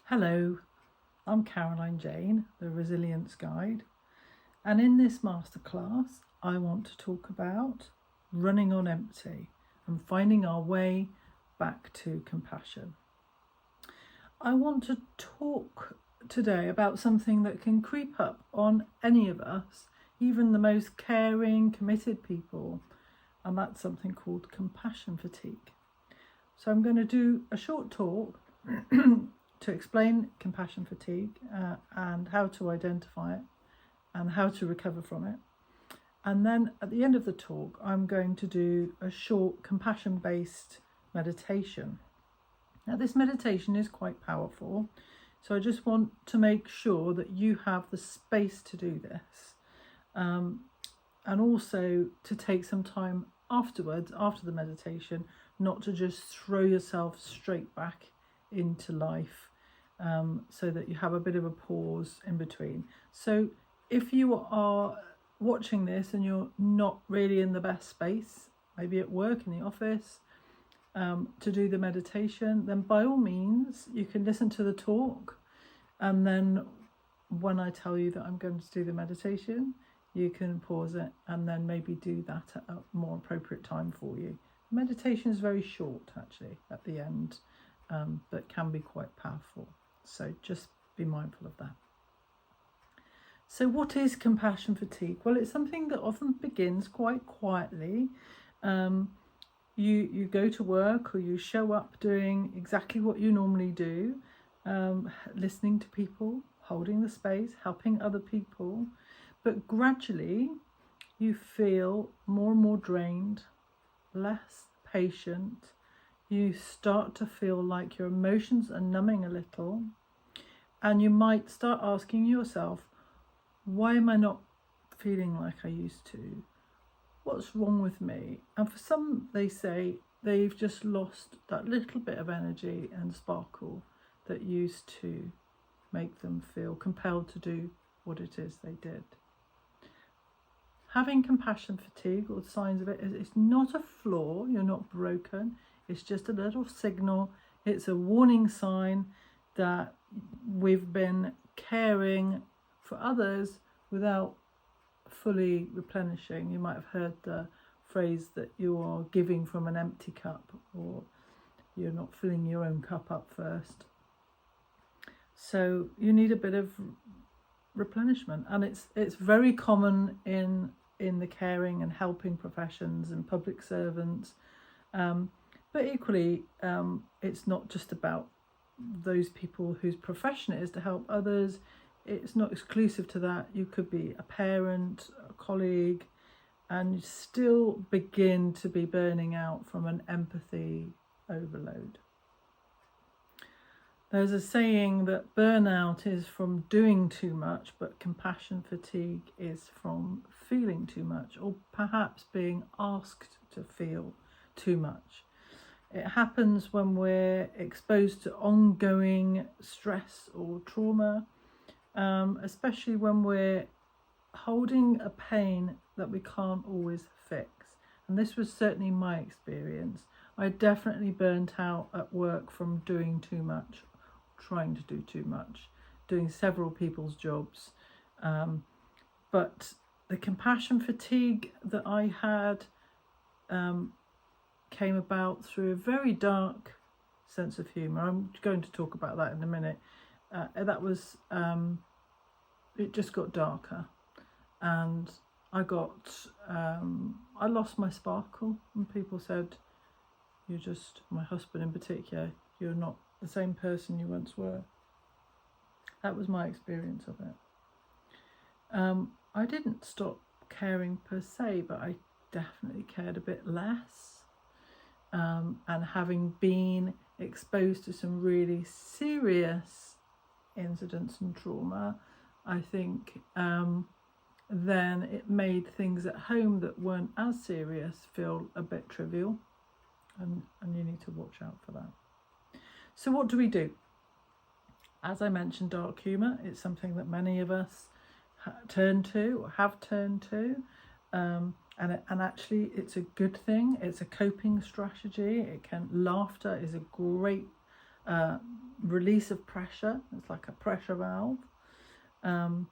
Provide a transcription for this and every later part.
Hello, I'm Caroline Jaine, the Resilience Guide, and in this masterclass I want to talk about running on empty and finding our way back to compassion. I want to talk today about something that can creep up on any of us, even the most caring, committed people, and that's something called compassion fatigue. So I'm going to do a short talk to explain compassion fatigue and how to identify it and how to recover from it. And then at the end of the talk, I'm going to do a short compassion-based meditation. Now, this meditation is quite powerful, so I just want to make sure that you have the space to do this, and also to take some time afterwards, after the meditation, not to just throw yourself straight back into life, so that you have a bit of a pause in between. So if you are watching this and you're not really in the best space, maybe at work, in the office, to do the meditation, then by all means you can listen to the talk, and then when I tell you that I'm going to do the meditation, you can pause it and then maybe do that at a more appropriate time for you. Meditation is very short actually at the end, but can be quite powerful, so just be mindful of that. So what is compassion fatigue? Well, it's something that often begins quite quietly. You go to work, or you show up doing exactly what you normally do, listening to people, holding the space, helping other people, but gradually you feel more and more drained, less patient. You start to feel like your emotions are numbing a little, and you might start asking yourself, why am I not feeling like I used to? What's wrong with me? And for some, they say they've just lost that little bit of energy and sparkle that used to make them feel compelled to do what it is they did. Having compassion fatigue, or signs of it, is it's not a flaw. You're not broken. It's just a little signal. It's a warning sign that we've been caring for others without fully replenishing. You might have heard the phrase that you are giving from an empty cup, or you're not filling your own cup up first. So you need a bit of replenishment, and it's very common in the caring and helping professions and public servants, but equally it's not just about those people whose profession it is to help others. It's not exclusive to that. You could be a parent, a colleague, and you still begin to be burning out from an empathy overload. There's a saying that burnout is from doing too much, but compassion fatigue is from feeling too much, or perhaps being asked to feel too much. It happens when we're exposed to ongoing stress or trauma, especially when we're holding a pain that we can't always fix. And this was certainly my experience. I definitely burnt out at work from doing too much, trying to do too much, doing several people's jobs. But the compassion fatigue that I had came about through a very dark sense of humour. I'm going to talk about that in a minute. That was, it just got darker, and I lost my sparkle, and people said, my husband in particular, you're not the same person you once were. That was my experience of it. I didn't stop caring per se, but I definitely cared a bit less. And having been exposed to some really serious incidents and trauma, I think then it made things at home that weren't as serious feel a bit trivial, and you need to watch out for that. So what do we do? As I mentioned, dark humour, it's something that many of us turn to or have turned to, and actually it's a good thing. It's a coping strategy. Laughter is a great release of pressure. It's like a pressure valve, and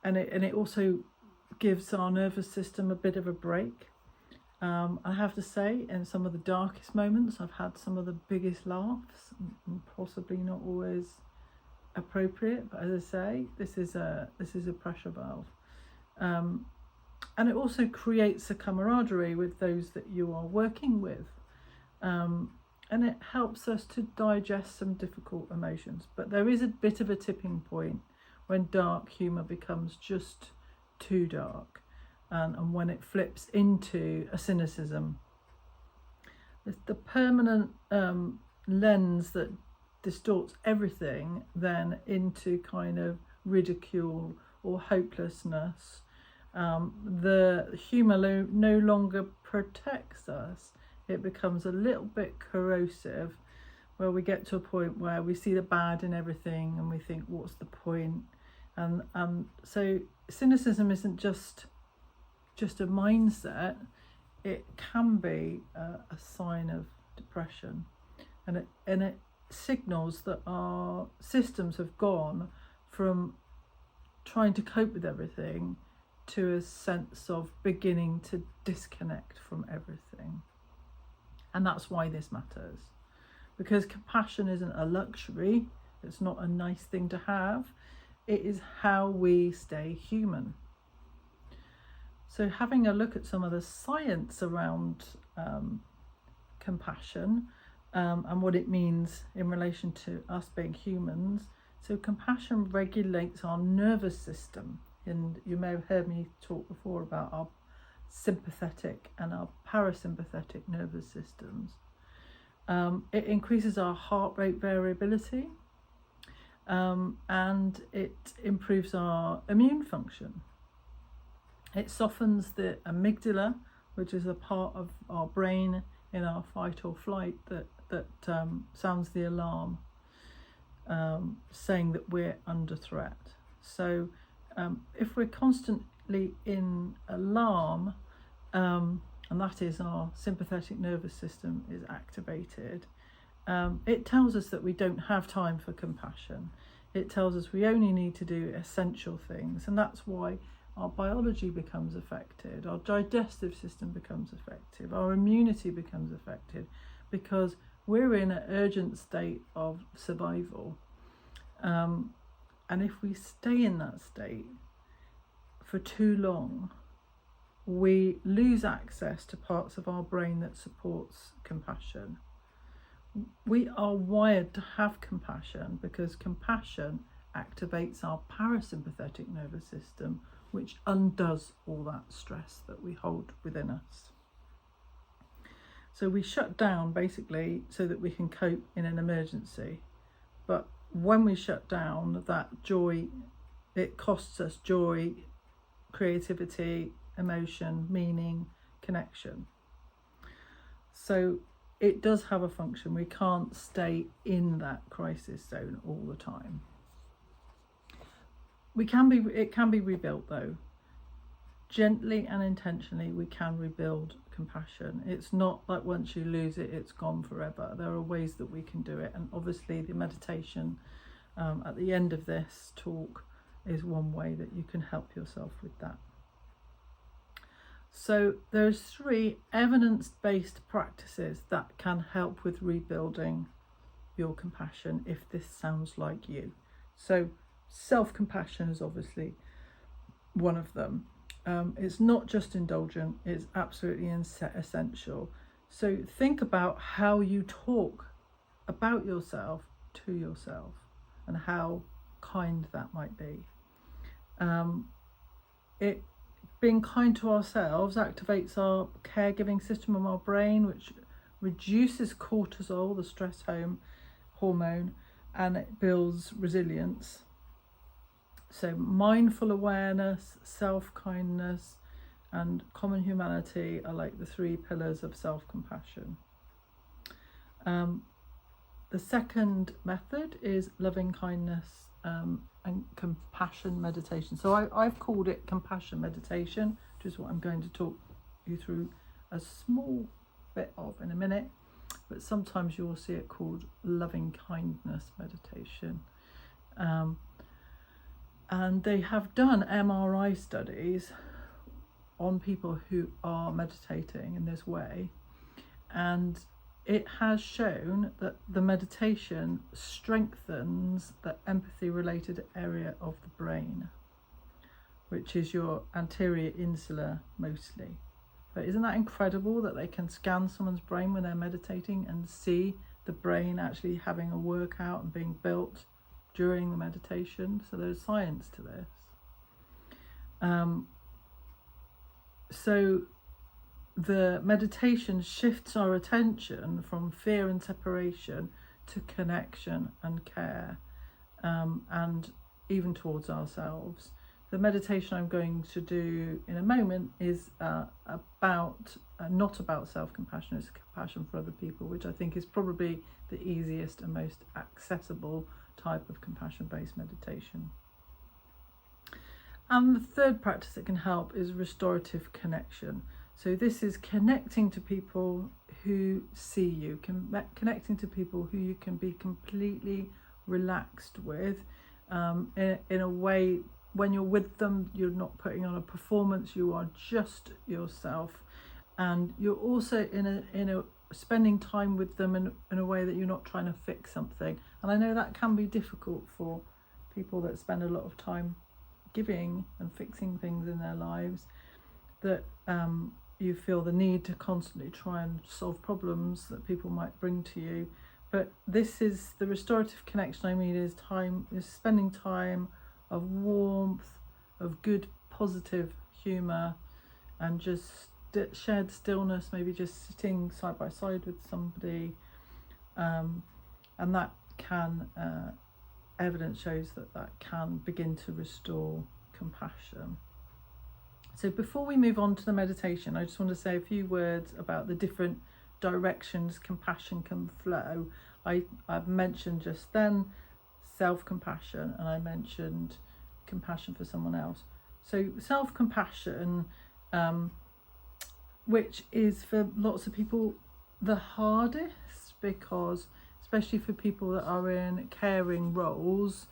it also gives our nervous system a bit of a break. I have to say, in some of the darkest moments, I've had some of the biggest laughs, and possibly not always appropriate, but as I say, this is a pressure valve, and it also creates a camaraderie with those that you are working with, and it helps us to digest some difficult emotions. But there is a bit of a tipping point when dark humour becomes just too dark, and when it flips into a cynicism. The permanent lens that distorts everything then into kind of ridicule or hopelessness. The humour no longer protects us. It becomes a little bit corrosive, where we get to a point where we see the bad in everything and we think, what's the point? And so cynicism isn't just a mindset. It can be a sign of depression, and it signals that our systems have gone from trying to cope with everything to a sense of beginning to disconnect from everything. And that's why this matters, because compassion isn't a luxury. It's not a nice thing to have. It is how we stay human. So having a look at some of the science around compassion and what it means in relation to us being humans. So compassion regulates our nervous system, and you may have heard me talk before about our sympathetic and our parasympathetic nervous systems. It increases our heart rate variability, and it improves our immune function. It softens the amygdala, which is a part of our brain in our fight or flight that sounds the alarm, saying that we're under threat. So if we're constantly in alarm, and that is our sympathetic nervous system is activated, it tells us that we don't have time for compassion. It tells us we only need to do essential things, and that's why our biology becomes affected, our digestive system becomes affected, our immunity becomes affected, because we're in an urgent state of survival. And if we stay in that state for too long, we lose access to parts of our brain that supports compassion. We are wired to have compassion because compassion activates our parasympathetic nervous system, which undoes all that stress that we hold within us. So we shut down basically so that we can cope in an emergency. But when we shut down, that joy, it costs us joy, creativity, emotion, meaning, connection. So it does have a function. We can't stay in that crisis zone all the time. It can be rebuilt though. Gently and intentionally we can rebuild compassion. It's not like once you lose it, it's gone forever. There are ways that we can do it, and obviously the meditation at the end of this talk is one way that you can help yourself with that. So there's 3 evidence-based practices that can help with rebuilding your compassion if this sounds like you. So self-compassion is obviously one of them. It's not just indulgent, it's absolutely essential. So think about how you talk about yourself to yourself and how kind that might be. Being kind to ourselves activates our caregiving system of our brain, which reduces cortisol, the stress hormone, and it builds resilience. So mindful awareness, self-kindness, and common humanity are like the 3 pillars of self-compassion. The second method is loving kindness and compassion meditation. So I've called it compassion meditation, which is what I'm going to talk you through a small bit of in a minute. but sometimes you will see it called loving kindness meditation. And they have done MRI studies on people who are meditating in this way, and it has shown that the meditation strengthens the empathy related area of the brain, which is your anterior insula mostly. But isn't that incredible that they can scan someone's brain when they're meditating and see the brain actually having a workout and being built during the meditation? So there's science to this. So the meditation shifts our attention from fear and separation to connection and care, and even towards ourselves. The meditation I'm going to do in a moment is about not about self-compassion, it's compassion for other people, which I think is probably the easiest and most accessible type of compassion-based meditation. And the third practice that can help is restorative connection. So this is connecting to people who see you, connecting to people who you can be completely relaxed with, in a way. When you're with them, you're not putting on a performance, you are just yourself, and you're also in a spending time with them in a way that you're not trying to fix something. And I know that can be difficult for people that spend a lot of time giving and fixing things in their lives, that you feel the need to constantly try and solve problems that people might bring to you. But this is the restorative connection I mean, is spending time of warmth, of good positive humour, and just shared stillness, maybe just sitting side by side with somebody, and that can evidence shows that can begin to restore compassion. So before we move on to the meditation, I just want to say a few words about the different directions compassion can flow. I've mentioned just then self-compassion, and I mentioned compassion for someone else. So self-compassion, which is for lots of people the hardest, because especially for people that are in caring roles,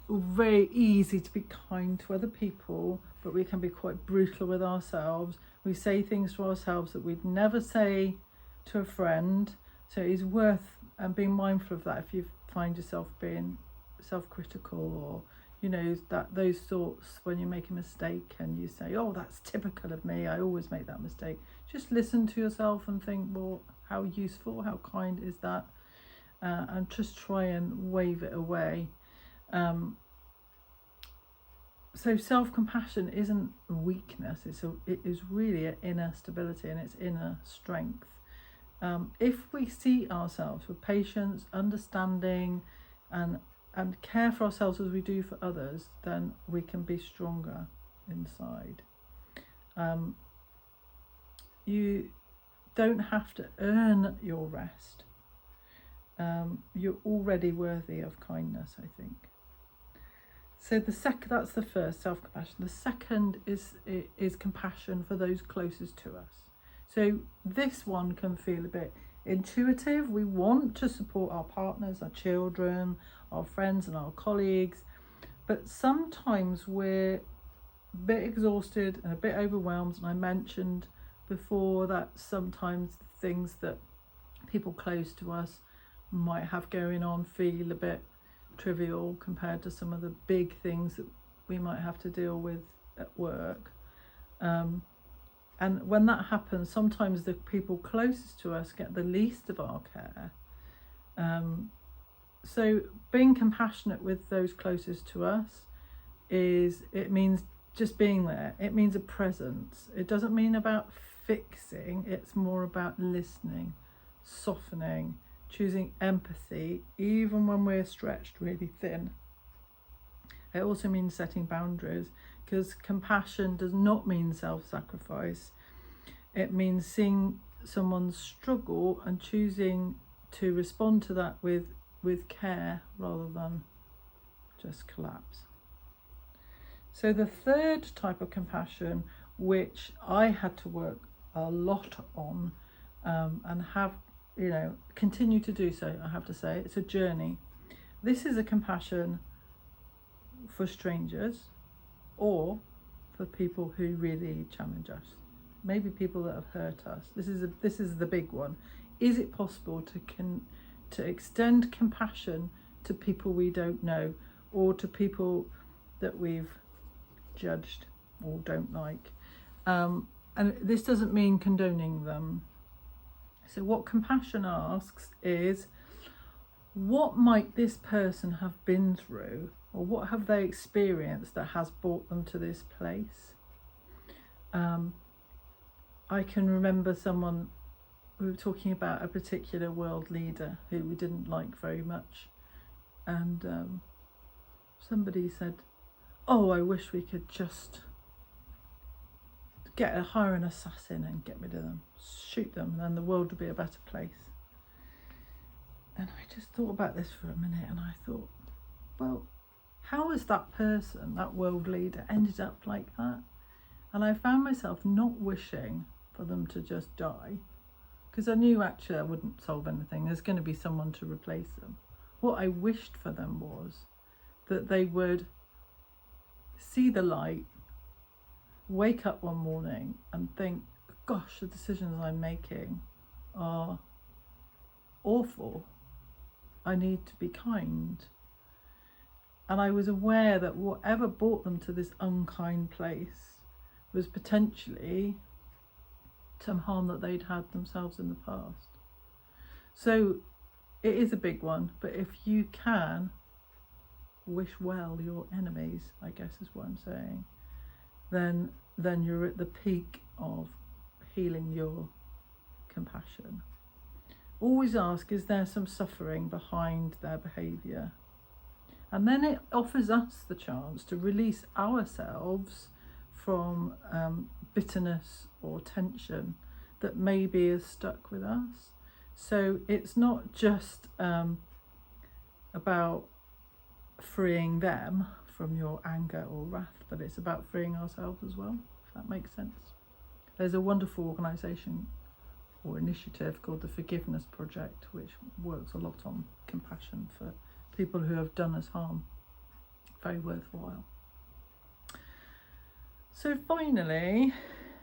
very easy to be kind to other people, but we can be quite brutal with ourselves. We say things to ourselves that we'd never say to a friend. So it is worth being mindful of that if you find yourself being self-critical, or that those thoughts when you make a mistake and you say, oh, that's typical of me, I always make that mistake. Just listen to yourself and think, well, how useful, how kind is that? And just try and wave it away. So self-compassion isn't weakness, it is really an inner stability and it's inner strength. If we see ourselves with patience, understanding, and care for ourselves as we do for others, then we can be stronger inside. You don't have to earn your rest. You're already worthy of kindness, I think. So that's the first, self-compassion. The second is compassion for those closest to us. So this one can feel a bit intuitive. We want to support our partners, our children, our friends and our colleagues, but sometimes we're a bit exhausted and a bit overwhelmed. And I mentioned before that sometimes things that people close to us might have going on feel a bit trivial compared to some of the big things that we might have to deal with at work. And when that happens, sometimes the people closest to us get the least of our care. So being compassionate with those closest to us it means just being there. It means a presence. It doesn't mean about fixing. It's more about listening, softening, choosing empathy, even when we're stretched really thin. It also means setting boundaries, because compassion does not mean self-sacrifice. It means seeing someone's struggle and choosing to respond to that with care rather than just collapse. So the third type of compassion, which I had to work a lot on and have continue to do so. I have to say, it's a journey. This is a compassion for strangers or for people who really challenge us, maybe people that have hurt us. This is the big one. Is it possible to extend compassion to people we don't know, or to people that we've judged or don't like? And this doesn't mean condoning them. So what compassion asks is, what might this person have been through, or what have they experienced that has brought them to this place? I can remember we were talking about a particular world leader who we didn't like very much, and somebody said, "Oh, I wish we could just hire an assassin and get rid of them, shoot them, and then the world would be a better place." And I just thought about this for a minute, and I thought, well, how has that person, that world leader, ended up like that? And I found myself not wishing for them to just die, because I knew actually I wouldn't solve anything. There's going to be someone to replace them. What I wished for them was that they would see the light, wake up one morning and think, gosh, the decisions I'm making are awful. I need to be kind. And I was aware that whatever brought them to this unkind place was potentially some harm that they'd had themselves in the past. So it is a big one, but if you can wish well your enemies, I guess is what I'm saying, then you're at the peak of healing your compassion. Always ask, is there some suffering behind their behaviour? And then it offers us the chance to release ourselves from bitterness or tension that maybe is stuck with us. So it's not just about freeing them from your anger or wrath, but it's about freeing ourselves as well, if that makes sense. There's a wonderful organisation or initiative called the Forgiveness Project, which works a lot on compassion for people who have done us harm. Very worthwhile. So finally,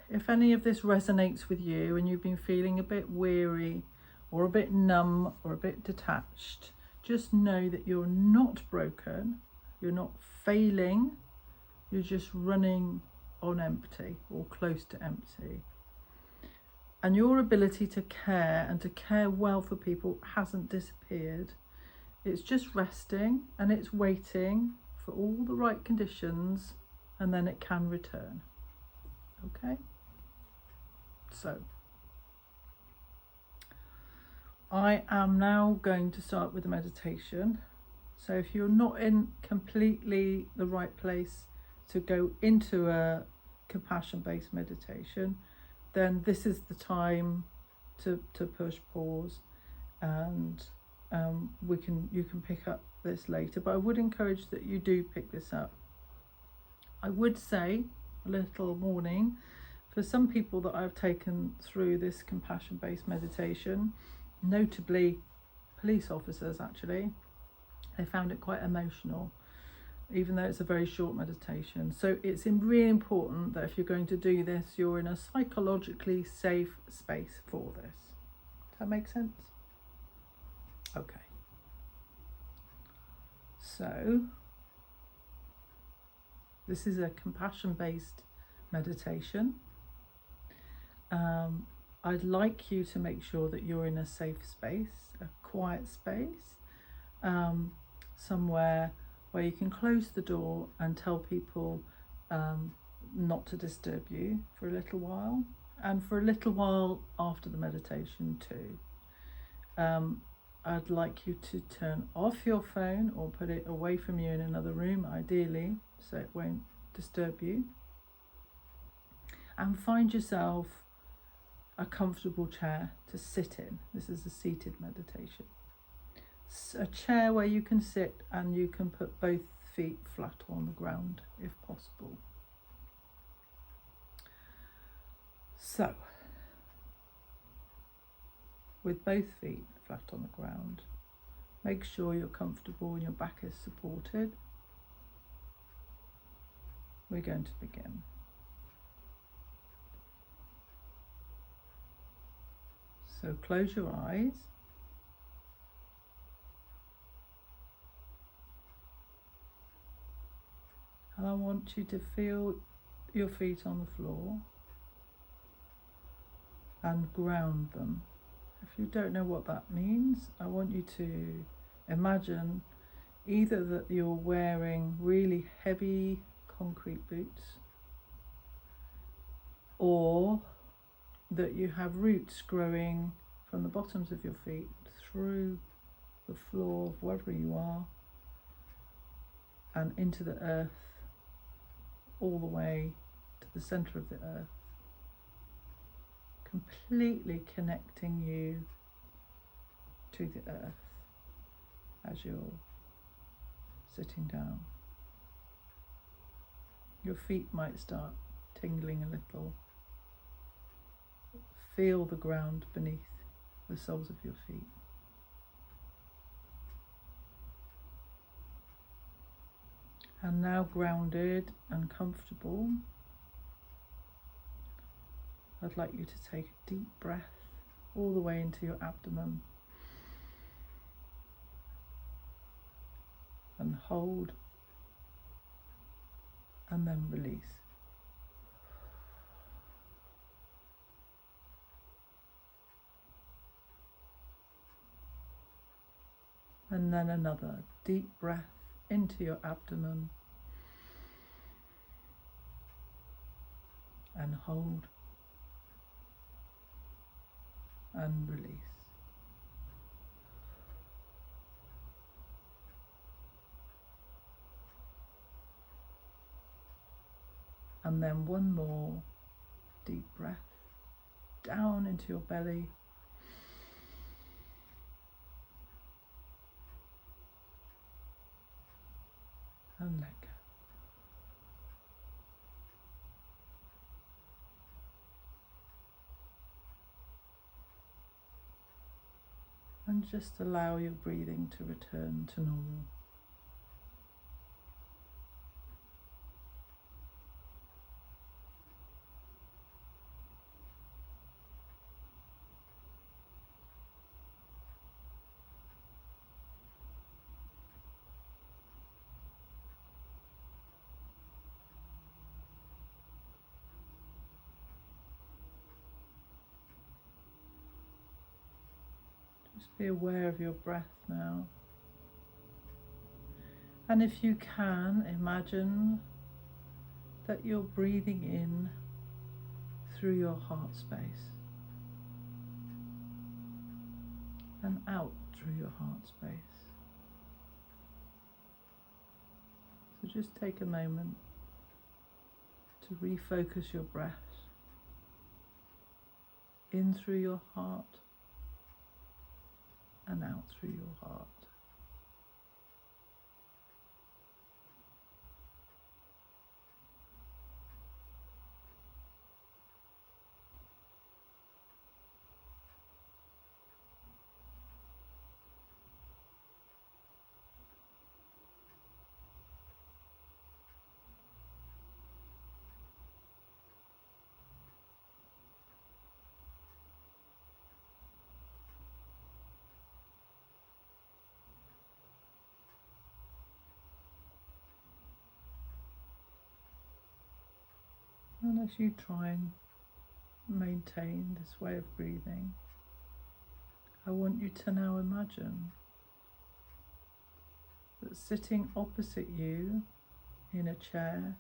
if any of this resonates with you and you've been feeling a bit weary or a bit numb or a bit detached, just know that you're not broken, you're not failing, you're just running on empty or close to empty. And your ability to care and to care well for people hasn't disappeared. It's just resting and it's waiting for all the right conditions, and then it can return. Okay? So, I am now going to start with a meditation. So if you're not in completely the right place to go into a compassion-based meditation, then this is the time to push pause, and you can pick up this later. But I would encourage that you do pick this up. I would say a little warning for some people that I've taken through this compassion-based meditation, notably police officers. Actually, they found it quite emotional, even though it's a very short meditation. So it's really important that if you're going to do this, you're in a psychologically safe space for this. Does that make sense? Okay. So this is a compassion-based meditation. I'd like you to make sure that you're in a safe space, a quiet space, somewhere where you can close the door and tell people not to disturb you for a little while, and for a little while after the meditation too. I'd like you to turn off your phone or put it away from you in another room, ideally, so it won't disturb you. And find yourself a comfortable chair to sit in. This is a seated meditation. A chair where you can sit and you can put both feet flat on the ground if possible. So, with both feet flat on the ground. Make sure you're comfortable and your back is supported. We're going to begin. So close your eyes. And I want you to feel your feet on the floor and ground them. If you don't know what that means, I want you to imagine either that you're wearing really heavy concrete boots, or that you have roots growing from the bottoms of your feet through the floor of wherever you are and into the earth, all the way to the centre of the earth, completely connecting you to the earth as you're sitting down. Your feet might start tingling a little. Feel the ground beneath the soles of your feet. And now grounded and comfortable, I'd like you to take a deep breath all the way into your abdomen and hold and then release. And then another deep breath into your abdomen and hold and release. And then one more deep breath down into your belly and let go. And just allow your breathing to return to normal. Just be aware of your breath now. And if you can, imagine that you're breathing in through your heart space and out through your heart space. So just take a moment to refocus your breath in through your heart and out through your heart. And as you try and maintain this way of breathing, I want you to now imagine that sitting opposite you in a chair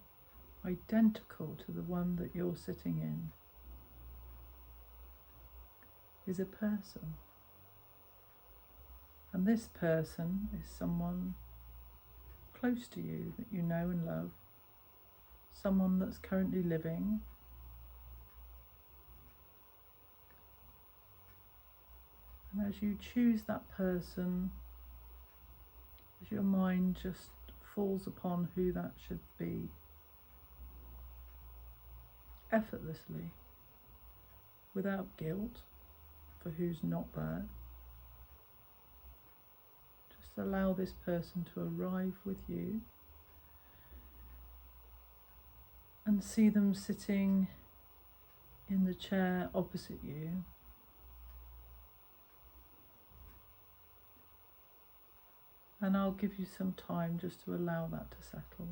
identical to the one that you're sitting in is a person. And this person is someone close to you that you know and love, someone that's currently living, and as you choose that person, as your mind just falls upon who that should be, effortlessly, without guilt, for who's not there. Just allow this person to arrive with you and see them sitting in the chair opposite you. And I'll give you some time just to allow that to settle.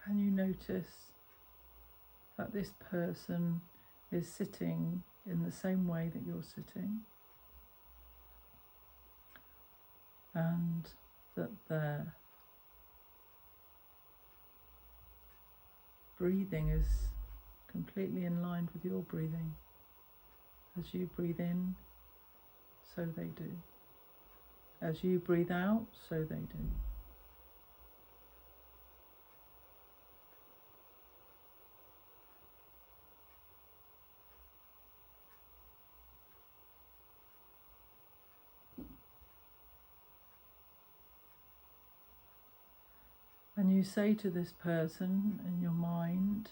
And you notice that this person is sitting in the same way that you're sitting, and that their breathing is completely in line with your breathing. As you breathe in, so they do. As you breathe out, so they do. And you say to this person in your mind,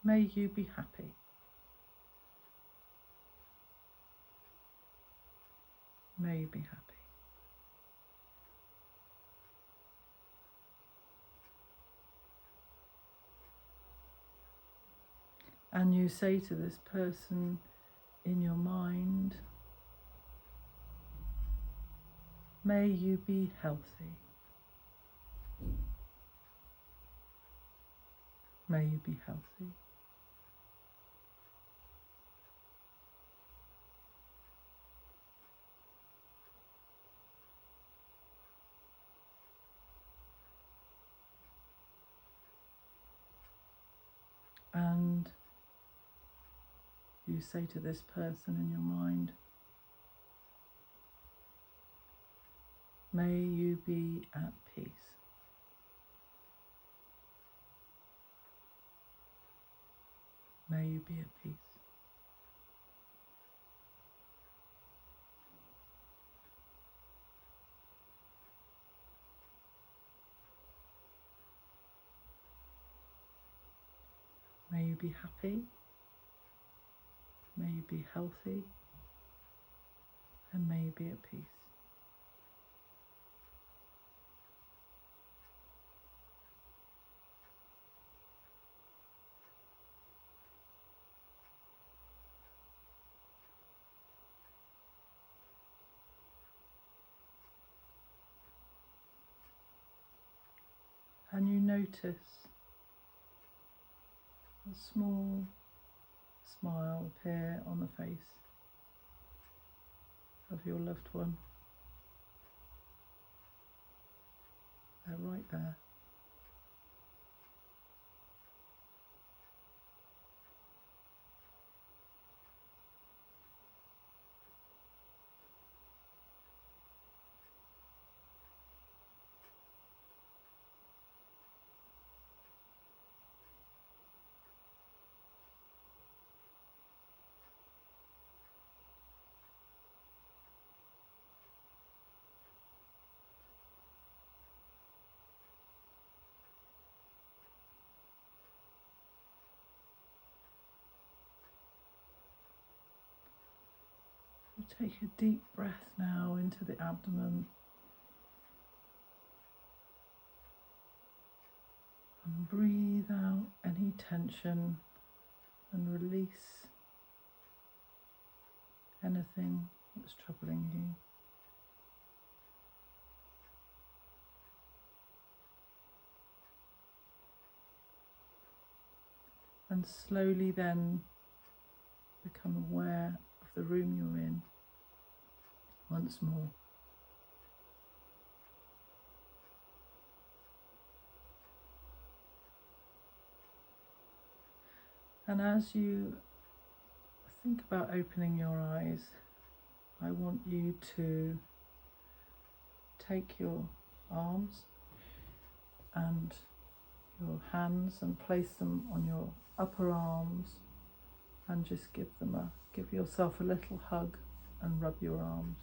may you be happy. May you be happy. And you say to this person in your mind, may you be healthy. May you be healthy. And you say to this person in your mind, may you be at peace. May you be at peace. May you be happy. May you be healthy. And may you be at peace. And you notice a small smile appear on the face of your loved one. They're right there. Take a deep breath now into the abdomen and breathe out any tension and release anything that's troubling you. And slowly then become aware of the room you're in once more. And as you think about opening your eyes, I want you to take your arms and your hands and place them on your upper arms and just give yourself a little hug and rub your arms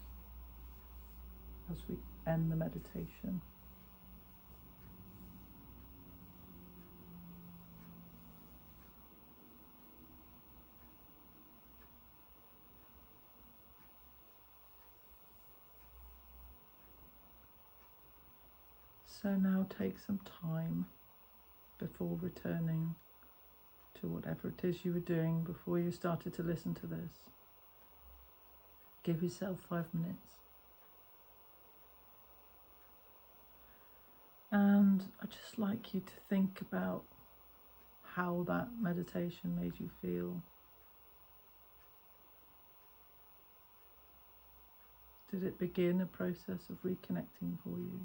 as we end the meditation. So now take some time before returning to whatever it is you were doing before you started to listen to this. Give yourself 5 minutes. And I'd just like you to think about how that meditation made you feel. Did it begin a process of reconnecting for you?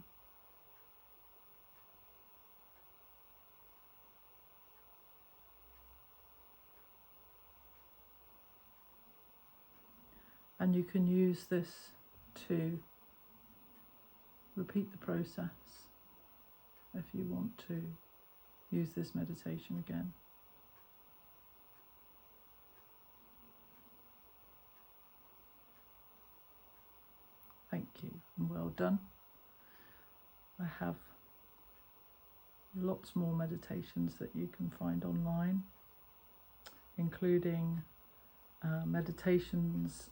And you can use this to repeat the process if you want to use this meditation again. Thank you and well done. I have lots more meditations that you can find online, including meditations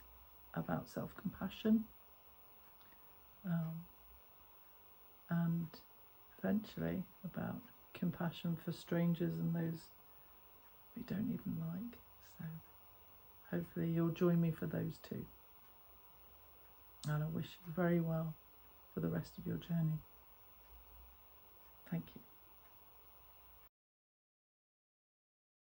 about self-compassion and eventually about compassion for strangers and those we don't even like. So hopefully you'll join me for those too. And I wish you very well for the rest of your journey. Thank you.